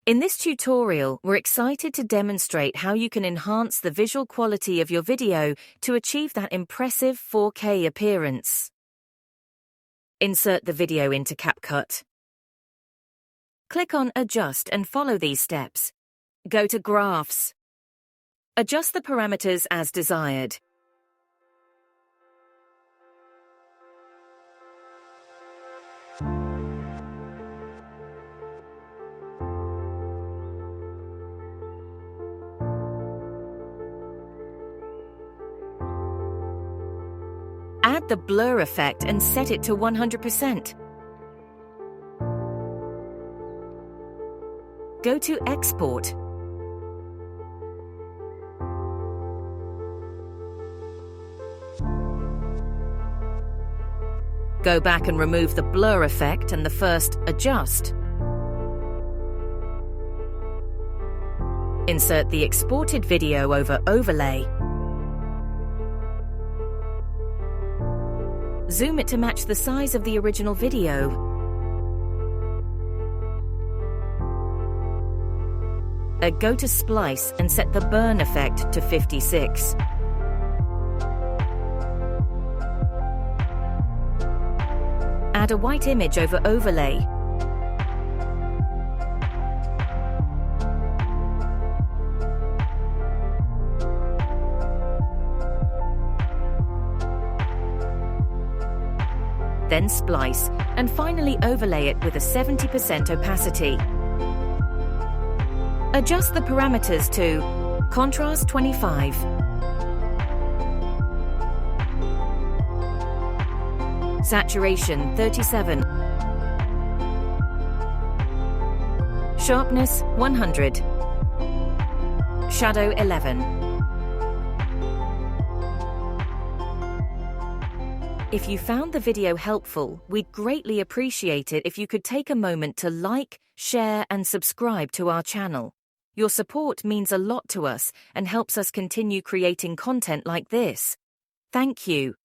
In this tutorial, we're excited to demonstrate how you can enhance the visual quality of your video to achieve that impressive 4K appearance. Insert the video into CapCut. Click on Adjust and follow these steps. Go to Graphs. Adjust the parameters as desired. Add the blur effect and set it to 100%. Go to Export. Go back and remove the blur effect and the first Adjust. Insert the exported video over Overlay. Zoom it to match the size of the original video. Go to Splice and set the burn effect to 56. Add a white image over Overlay. Then splice, and finally overlay it with a 70% opacity. Adjust the parameters to Contrast 25, Saturation 37, Sharpness 100, Shadow 11. If you found the video helpful, we'd greatly appreciate it if you could take a moment to like, share, and subscribe to our channel. Your support means a lot to us and helps us continue creating content like this. Thank you.